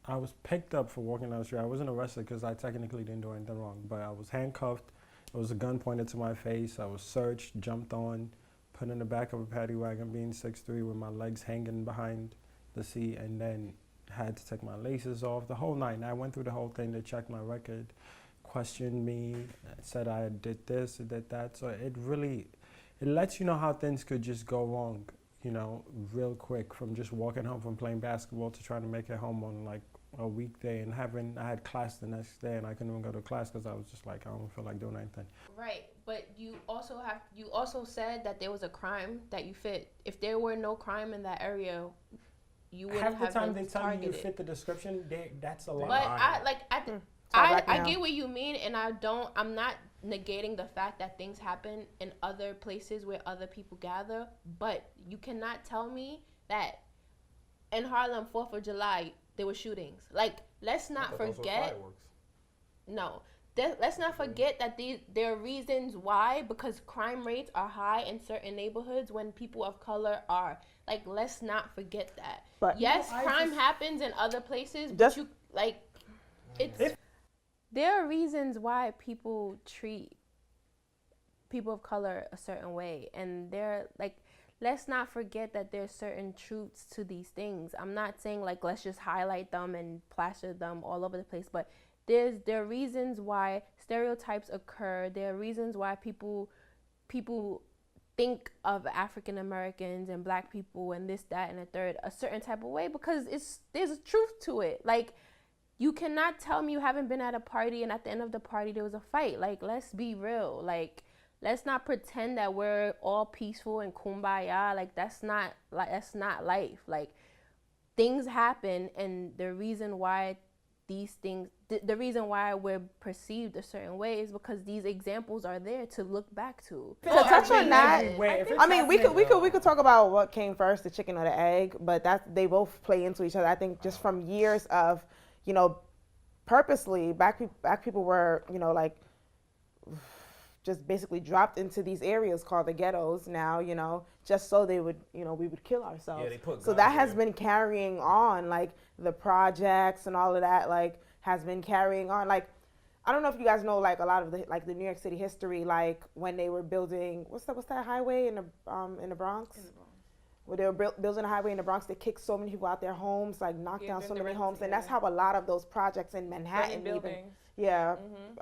I was picked up for walking down the street. I wasn't arrested because I technically didn't do anything wrong, but I was handcuffed. There was a gun pointed to my face. I was searched, jumped on, put in the back of a paddy wagon, being 6'3", with my legs hanging behind the seat, and then had to take my laces off the whole night. And I went through the whole thing. They checked my record, questioned me, said I did this, I did that. So it lets you know how things could just go wrong, you know, real quick, from just walking home from playing basketball to trying to make it home on like a weekday, and I had class the next day and I couldn't even go to class because I was just like, I don't feel like doing anything. Right, but you also said that there was a crime that you fit. If there were no crime in that area, you wouldn't have been Half the time they tell targeted. you fit the description, that's a lie. But I get what you mean, and I'm not negating the fact that things happen in other places where other people gather, but you cannot tell me that in Harlem, 4th of July, there were shootings. Like, let's not forget. No. Let's not forget that there are reasons why, because crime rates are high in certain neighborhoods when people of color are. Like, let's not forget that. But yes, crime happens in other places, but there are reasons why people treat people of color a certain way, and let's not forget that there's certain truths to these things. I'm not saying like let's just highlight them and plaster them all over the place, but there are reasons why stereotypes occur. There are reasons why people think of African Americans and black people and this, that, and the third a certain type of way because there's a truth to it. Like, you cannot tell me you haven't been at a party and at the end of the party there was a fight. Like, let's be real. Like, let's not pretend that we're all peaceful and kumbaya. Like, that's not life. Like, things happen, and the reason why these things, the reason why we're perceived a certain way is because these examples are there to look back to. To touch on that, I mean, we could talk about what came first, the chicken or the egg, but they both play into each other. I think just from years of, you know, purposely black people were, you know, like just basically dropped into these areas called the ghettos now, you know, just so they would, you know, we would kill ourselves. Yeah, they put so that has been carrying on, like the projects and all of that, like has been carrying on. Like, I don't know if you guys know, like a lot of the New York City history, like when they were building, what's that highway in the Bronx? Where they were building a highway in the Bronx, they kicked so many people out their homes, like knocked down so many homes, and that's how a lot of those projects in Manhattan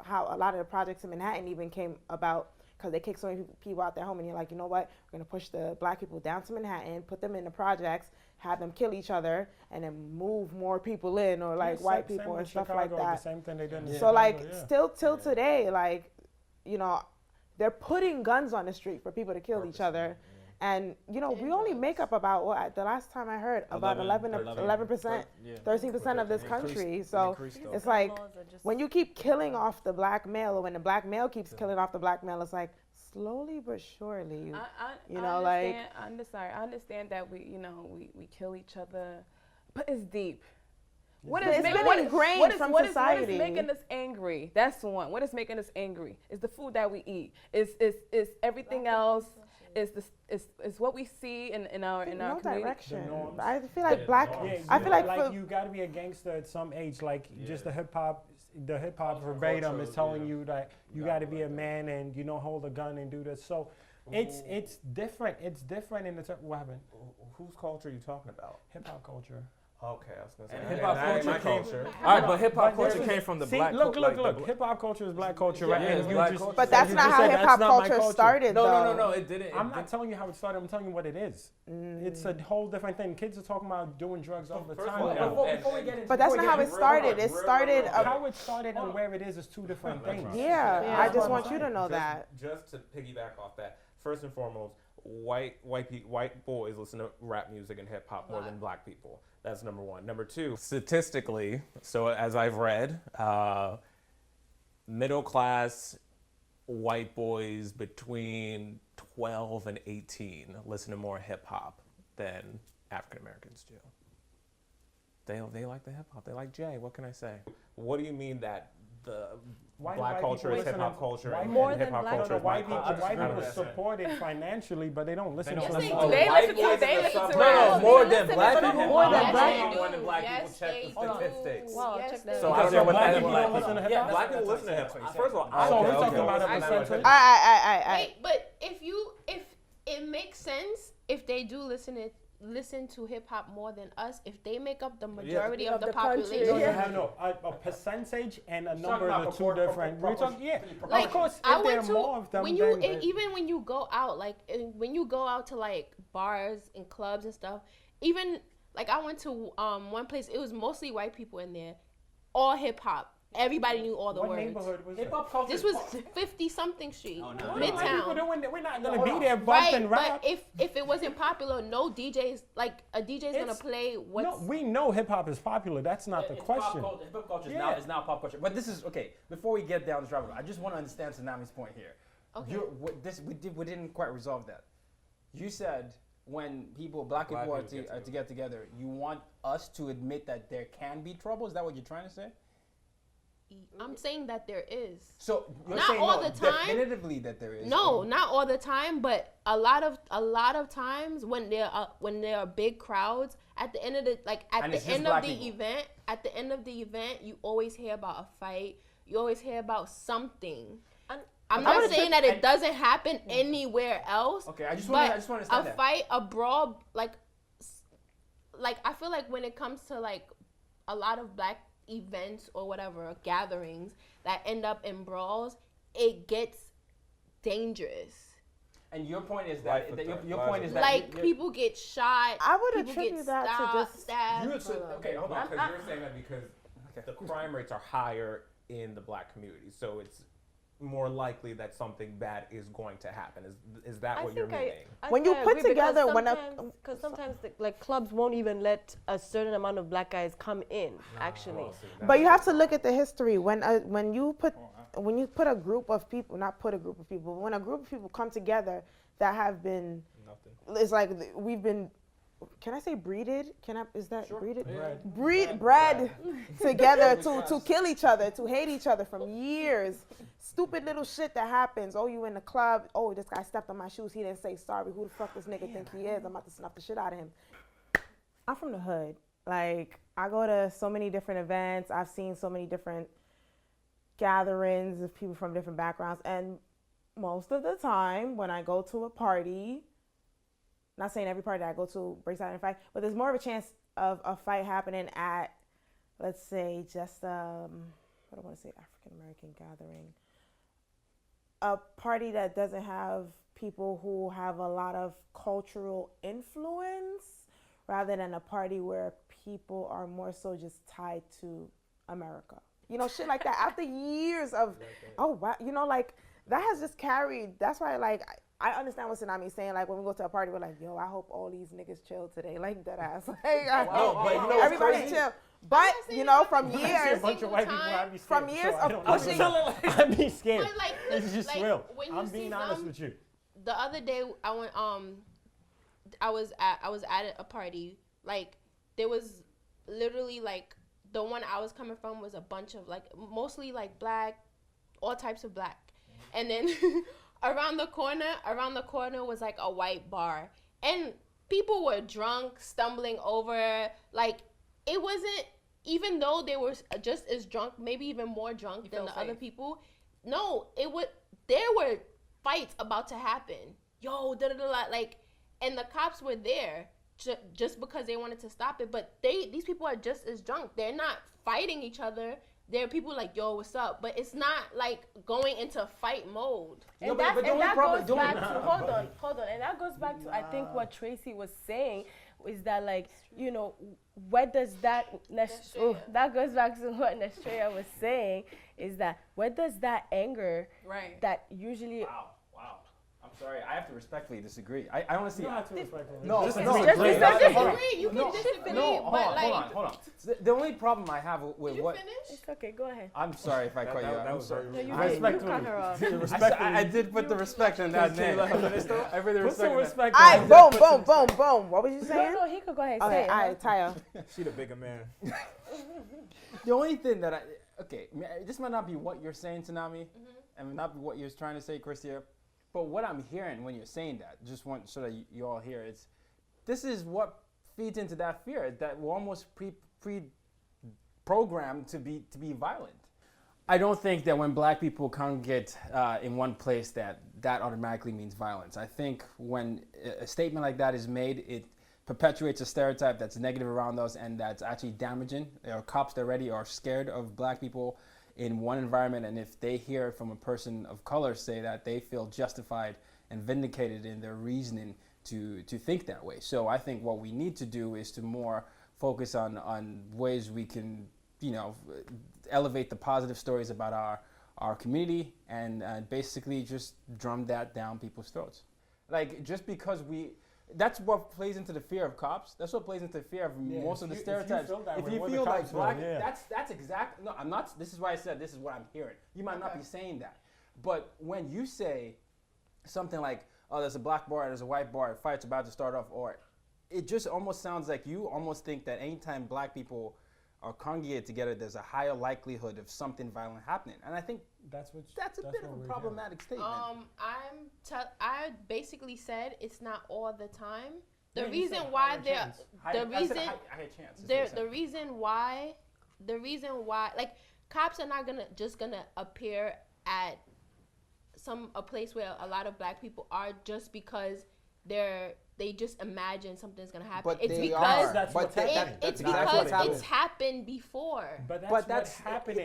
how a lot of the projects in Manhattan even came about, because they kicked so many people out their home, and you're like, you know what, we're gonna push the black people down to Manhattan, put them in the projects, have them kill each other, and then move more people in, or like white people and stuff like that. The same thing they did in so like still till today, like, you know, they're putting guns on the street for people to kill each other. And, you know, we only make up about, what, the last time I heard, about 11%, 13% of this country. So it's like, when you keep killing off the black male, or when the black male keeps killing off the black male, it's like, slowly but surely, I understand that we kill each other, but it's deep. What is making us angry? That's the one. What is making us angry? Is the food that we eat. Is everything else. Is what we see in our community. Direction. I feel like black. I feel like you got to be a gangster at some age. Like just the hip hop verbatim is telling you that you got to be a man and you don't hold a gun and do this. So it's different. It's different in the what happened? Whose culture are you talking about? Hip hop culture. Okay, I was gonna say hip hop culture. All right, but hip hop culture came from the black. Look. Hip hop culture is black culture, right? Yeah, black culture. But that's not how hip hop culture started. No, it didn't. I'm not telling you how it started. I'm telling you what it is. It's a whole different thing. Kids are talking about doing drugs all the time now. But that's not how it started. It started. How it started and where it is two different things. Yeah, I just want you to know that. Just to piggyback off that, first and foremost, white boys listen to rap music and hip hop more than black people. That's number one. Number two, statistically, so as I've read, middle class white boys between 12 and 18 listen to more hip hop than African Americans do. They like the hip hop. They like Jay. What can I say? What do you mean that the Why do black white culture people is hip listen hop to- culture why and more hip than hop black culture people? is White black culture. people I don't know. support it financially, but they don't listen don't to listen them. to it. They White listen to boys they is listen the to sub- it. No, more They than listen black to it. people. More than Yes, black they people. More than black Yes, people. Check they the statistics. do. Wow, Yes, check they that So out. I don't know what black that people is. don't listen to hip hop? Black people listen to hip hop. First of all, I So we're okay, talking okay. about a I- percentage. All right. Wait, but if it makes sense if they do listen to hip hop more than us, if they make up the majority of the country. population. No. A percentage and a Talking number about are two different. We're talking, Like, of course, I if there went are to more of them, when you then even when you go out, like when you go out to like bars and clubs and stuff, even like I went to one place, it was mostly white people in there, all hip hop. Everybody knew all the what words. neighborhood was Hip that? hop culture. This was 50 something street, no. White people Midtown. doing, we're not gonna Hold be on. there bumping Right, rap. but if it wasn't popular, no DJs like a DJ's gonna It's- play what's No, we know hip hop is popular. That's not the It's question. Pop culture. Hip hop culture Yeah. is now pop culture. But this is okay. Before we get down this rabbit hole, I just want to understand Tsunami's point here. Okay. We didn't quite resolve that. You said when black people are to get together, you want us to admit that there can be trouble. Is that what you're trying to say? I'm saying that there is. So you're Not saying all no, the time. definitively that there is. No, not all the time, but a lot of times when there are big crowds, at the end of the And it's just end of black the people. event, at the end of the event, you always hear about a fight. You always hear about something. I'm not saying that it doesn't happen anywhere else. Okay, I just but want to understand a that. fight, a brawl, like I feel like when it comes to like a lot of black events or whatever gatherings that end up in brawls, it gets dangerous. And your point is that, your point is that Like people get shot. I would people attribute get that to stabbed, just- stabbed. Okay, hold on. Because you're saying that because the crime rates are higher in the black community, so it's more likely that something bad is going to happen. Is that what you're meaning? When you put together, because sometimes like clubs won't even let a certain amount of black guys come in. Actually, But you have to look at the history. When you put a group of people, not put a group of people, but when a group of people come together that have been, it's like we've been. Can I say breeded? Is that breeded? Bred together to kill each other, to hate each other from years. Stupid little shit that happens. Oh, you in the club. Oh, this guy stepped on my shoes. He didn't say sorry. Who the fuck this nigga think he is? I'm about to snuff the shit out of him. I'm from the hood. Like, I go to so many different events. I've seen so many different gatherings of people from different backgrounds. And most of the time when I go to a party, not saying every party that I go to breaks out in a fight, but there's more of a chance of a fight happening at, let's say, just, I don't want to say African American gathering, a party that doesn't have people who have a lot of cultural influence, rather than a party where people are more so just tied to America. You know, shit like that. After years of, oh, wow, you know, like, that has just carried, that's why, like, I understand what Tsunami's saying. Like, when we go to a party, we're like, yo, I hope all these niggas chill today. Like, that ass. Like, but you know what's everybody crazy? chill. But, you know, from When I see years, a bunch of white people, I'd be from scared. years So I of don't- pushing. I'd be scared. But, like, It's just like, real. when you I'm see being honest them- with you. The other day I went I was at a party. Like, there was literally like the one I was coming from was a bunch of like mostly like black, all types of black. And then around the corner was like a white bar. And people were drunk, stumbling over. Like, it wasn't, even though they were just as drunk, maybe even more drunk than the other people. No, there were fights about to happen. Yo, like, and the cops were there just because they wanted to stop it. But these people are just as drunk. They're not fighting each other. There are people like, yo, what's up? But it's not like going into fight mode. And that goes back to, hold on. And that goes back to, I think, what Tracy was saying is that, like, you know, where does that goes back to what Nestrea was saying, is that where does that anger that usually Wow. I'm sorry, I have to respectfully disagree. I honestly. You don't have to respectfully No, disagree. no, Just disagree. disagree. You can No, disagree, no, but like. hold on. The only problem I have with Did you what. finish? It's okay, go ahead. I'm sorry if I cut you off. I'm sorry. No, you I did. You cut her off. I did put the respect in that name. I put the Put some respect. respect. All right, boom. What was you saying? No, he could go ahead and Okay, say all it. right, Taya. She the bigger man. The only thing that okay, this might not be what you're saying, Tsunami, and not be what you're trying to say, Christia, but what I'm hearing when you're saying that, just want so that you all hear, this is what feeds into that fear, that we're almost pre-programmed to be violent. I don't think that when black people congregate in one place that automatically means violence. I think when a statement like that is made, it perpetuates a stereotype that's negative around us and that's actually damaging. There are cops that already are scared of black people in one environment, and if they hear from a person of color say that, they feel justified and vindicated in their reasoning to think that way. So I think what we need to do is to more focus on ways we can, elevate the positive stories about our community and basically just drum that down people's throats. Like, just because that's what plays into the fear of cops. That's what plays into the fear of most of the stereotypes. If you feel like black, that's exact. No, I'm not. This is why I said this is what I'm hearing. You might not be saying that, but when you say something like, "Oh, there's a black bar, there's a white bar, a fight's about to start off," or it just almost sounds like you almost think that anytime black people are congregated together, there's a higher likelihood of something violent happening. And I think that's a bit of a problematic statement. I basicly said it's not all the time. The reason why like cops are not gonna appear at a place where a lot of black people are just because they just imagine something's gonna happen. But it's they because are. It's because it's happened before. But that's happening. We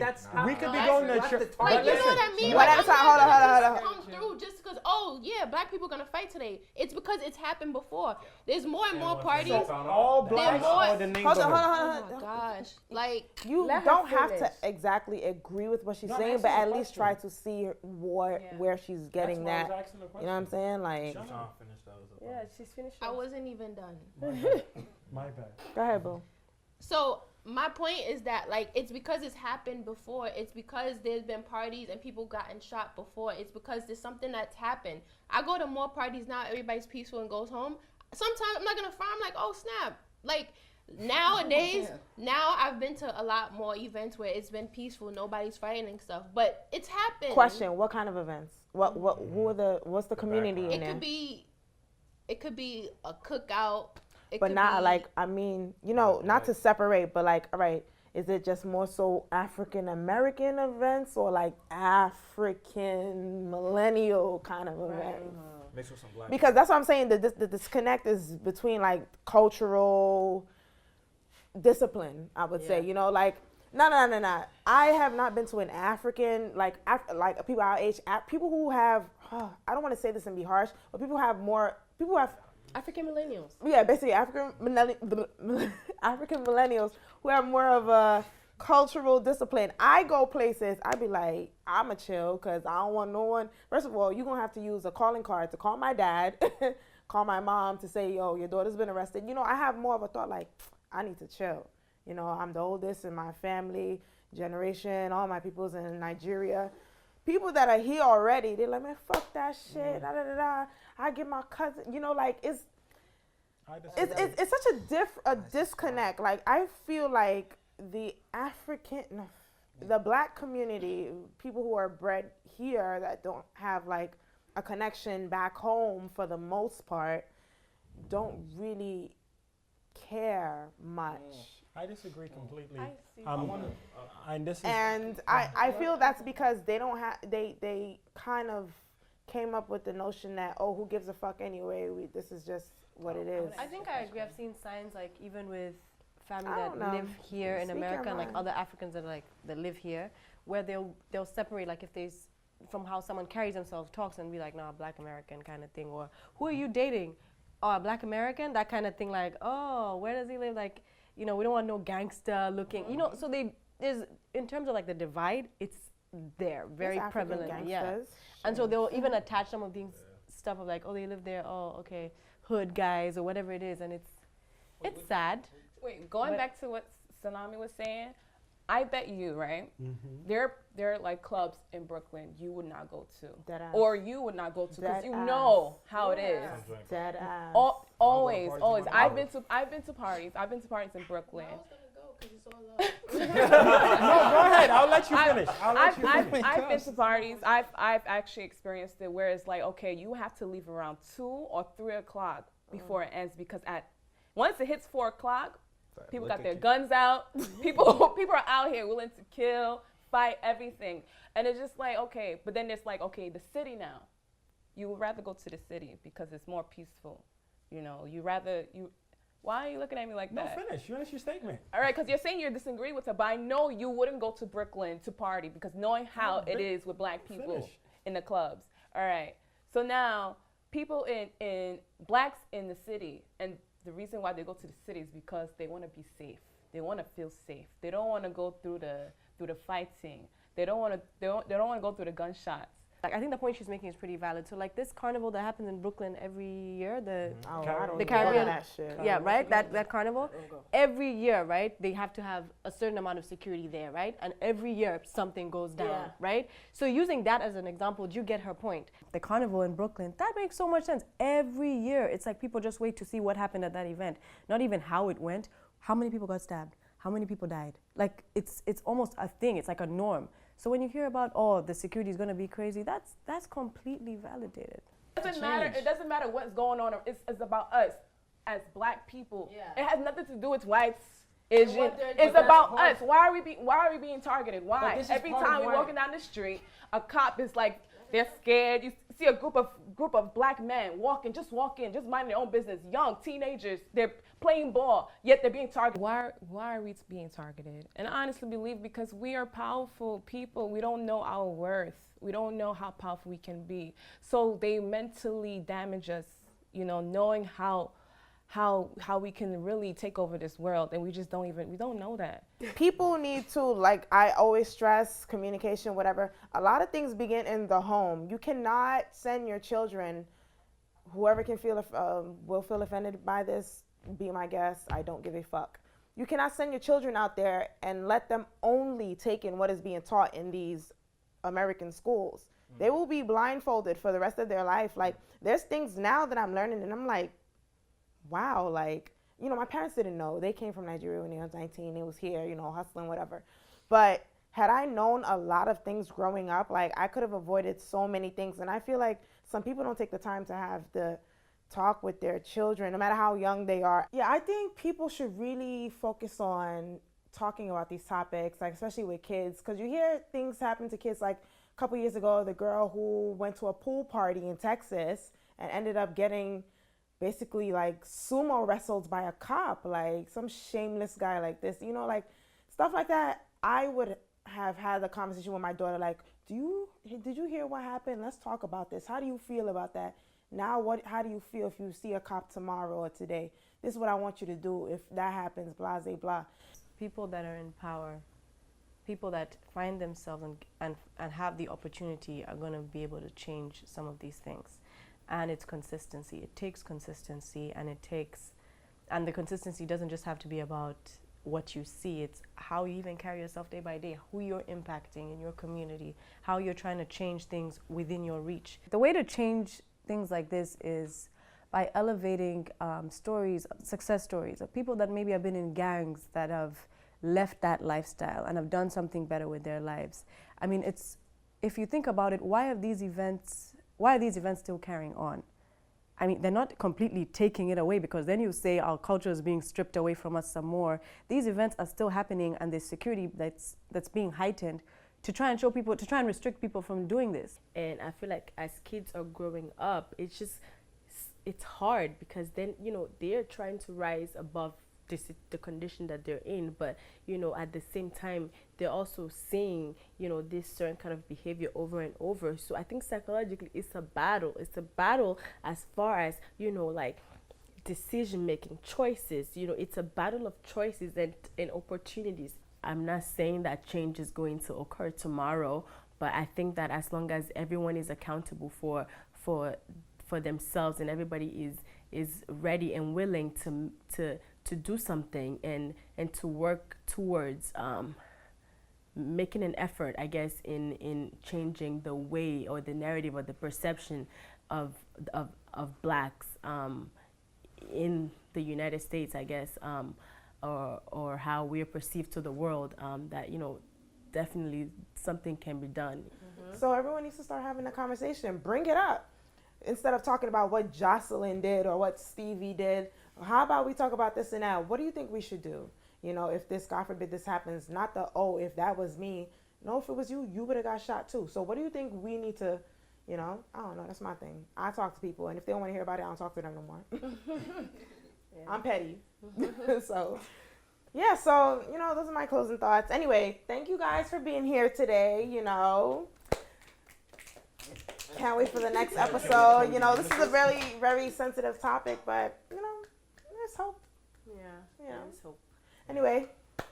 could be That's going to church. Like, you know what I mean? Hold on. Come through just because. Oh yeah, black people gonna fight today. It's because it's happened before. There's more and more parties. All blacks are the neighborhood. Hold on. Oh my gosh! Like you don't have to exactly agree with what she's saying, but at least try to see where she's getting that. You know what I'm saying? Like. Yeah, she's finished. I wasn't even done. My bad. Go ahead, boo. So my point is that like it's because it's happened before. It's because there's been parties and people gotten shot before. It's because there's something that's happened. I go to more parties now. Everybody's peaceful and goes home. Sometimes I'm not gonna frown. I'm like, oh snap! Like nowadays, now I've been to a lot more events where it's been peaceful. Nobody's fighting and stuff. But it's happened. Question: what kind of events? What's the community in there? It could be a cookout. But not like, I mean, not to separate, but like, all right, is it just more so African American events or like African millennial kind of events? Mixed with some black. Because that's what I'm saying. The disconnect is between like cultural discipline, I would say. Like, no. I have not been to an African, like people our age, people who have, I don't want to say this and be harsh, but people have African millennials. Yeah, basically African millennials who have more of a cultural discipline. I go places, I be like, I'ma chill because I don't want no one. First of all, you're going to have to use a calling card to call my dad, call my mom to say, yo, your daughter's been arrested. I have more of a thought like, I need to chill. I'm the oldest in my family generation. All my people's in Nigeria. People that are here already, they're like, man, fuck that shit. I get my cousin. Like it's such a disconnect. Like I feel like the black community, people who are bred here that don't have like a connection back home for the most part, don't really care much. I disagree completely. I see. I feel that's because they don't have they kind of came up with the notion that who gives a fuck anyway? This is just what it is. I think I agree. I've seen signs like even with family that live here in America and like other Africans that live here, where they'll separate like if there's from how someone carries themselves, talks and be like, nah, Black American kind of thing, or who are you dating? Oh, Black American, that kind of thing. Like, oh, where does he live? Like, we don't want no gangster looking. So there's in terms of like the divide, it's there, very prevalent. Yeah. And so they'll even attach some of these stuff of like, oh, they live there. Oh, okay, hood guys or whatever it is, and it's sad. Wait, going back to what Tsunami was saying, I bet you, right? Mm-hmm. There are like clubs in Brooklyn you would not go to, or you would not go to because you know how it is. Dead ass. Always. I've been to parties. I've been to parties in Brooklyn. No, go ahead. I'll let you finish. I've been to parties. I've actually experienced it where it's like, okay, you have to leave around 2 or 3 o'clock before it ends, because once it hits 4 o'clock, people got their guns out. people are out here willing to kill, fight, everything. And it's just like, okay, but then it's like, okay, the city now. You would rather go to the city because it's more peaceful. You know, why are you looking at me like that? No, finish your statement. All right, because you're saying you disagree with it, but I know you wouldn't go to Brooklyn to party because knowing how it is with black people in the clubs. All right, so now people in blacks in the city, and the reason why they go to the city is because they want to be safe. They want to feel safe. They don't want to go through the fighting. They don't want to go through the gunshots. Like, I think the point she's making is pretty valid. So like this carnival that happens in Brooklyn every year, the Caribbean, that shit. Yeah, right. That carnival, every year, right? They have to have a certain amount of security there, right? And every year something goes down, right? So using that as an example, you get her point. The carnival in Brooklyn, that makes so much sense. Every year, it's like people just wait to see what happened at that event, not even how it went, how many people got stabbed, how many people died. Like it's almost a thing. It's like a norm. So when you hear about, oh, the security is going to be crazy, that's completely validated. It doesn't matter what's going on. It's about us as black people. Yeah. It has nothing to do with whites, Asian. It's about us. Why are we being targeted? Why? Every time we're walking down the street, a cop is like, they're scared. You see a group of black men walking, just minding their own business, young teenagers. They're playing ball, yet they're being targeted. Why are we being targeted? And I honestly believe because we are powerful people. We don't know our worth. We don't know how powerful we can be. So they mentally damage us, you know, knowing how we can really take over this world, and we don't know that. People need to, like I always stress, communication, whatever. A lot of things begin in the home. You cannot send your children, whoever can will feel offended by this, be my guest, I don't give a fuck. You cannot send your children out there and let them only take in what is being taught in these American schools. They will be blindfolded for the rest of their life. Like, there's things now that I'm learning and I'm like, wow, like, you know, my parents didn't know. They came from Nigeria when they were 19. They was here, you know, hustling, whatever. But had I known a lot of things growing up, like, I could have avoided so many things. And I feel like some people don't take the time to have the talk with their children, no matter how young they are. Yeah, I think people should really focus on talking about these topics, like especially with kids, because you hear things happen to kids. Like a couple years ago, the girl who went to a pool party in Texas and ended up getting basically like sumo wrestled by a cop, like some shameless guy like this, you know, like stuff like that. I would have had a conversation with my daughter, like, did you hear what happened? Let's talk about this. How do you feel about that? Now, how do you feel if you see a cop tomorrow or today? This is what I want you to do if that happens, blah, blah, blah. People that are in power, people that find themselves and have the opportunity are going to be able to change some of these things. And it's consistency. It takes consistency, and the consistency doesn't just have to be about what you see. It's how you even carry yourself day by day, who you're impacting in your community, how you're trying to change things within your reach. The way to change things like this is by elevating stories, success stories of people that maybe have been in gangs that have left that lifestyle and have done something better with their lives. I mean, if you think about it, why are these events still carrying on? I mean, they're not completely taking it away, because then you say our culture is being stripped away from us some more. These events are still happening, and there's security that's being heightened to try and show people, to try and restrict people from doing this. And I feel like as kids are growing up, it's hard, because then, you know, they're trying to rise above the condition that they're in, but, you know, at the same time, they're also seeing, you know, this certain kind of behavior over and over. So I think psychologically it's a battle. It's a battle as far as, you know, like decision-making, choices, you know, it's a battle of choices and opportunities. I'm not saying that change is going to occur tomorrow, but I think that as long as everyone is accountable for themselves, and everybody is ready and willing to do something and to work towards making an effort, I guess, in changing the way or the narrative or the perception of blacks in the United States, I guess, or how we're perceived to the world, that, you know, definitely something can be done. So everyone needs to start having a conversation. Bring it up. Instead of talking about what Jocelyn did or what Stevie did, how about we talk about this and that? What do you think we should do? You know, if this, God forbid, this happens, not the, oh, if that was me. No, if it was you, you would have got shot too. So what do you think we need to, you know, I don't know, that's my thing. I talk to people, and if they don't want to hear about it, I don't talk to them no more. I'm petty. So, yeah, so, you know, those are my closing thoughts. Anyway, thank you guys for being here today, you know. Can't wait for the next episode. You know, this is a really, very sensitive topic, but, you know, there's hope. Yeah, there's hope. Anyway,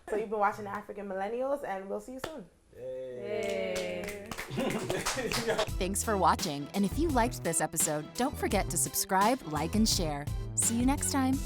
so you've been watching African Millennials, and we'll see you soon. Yay. Thanks for watching, and if you liked this episode, don't forget to subscribe, like, and share. See you next time.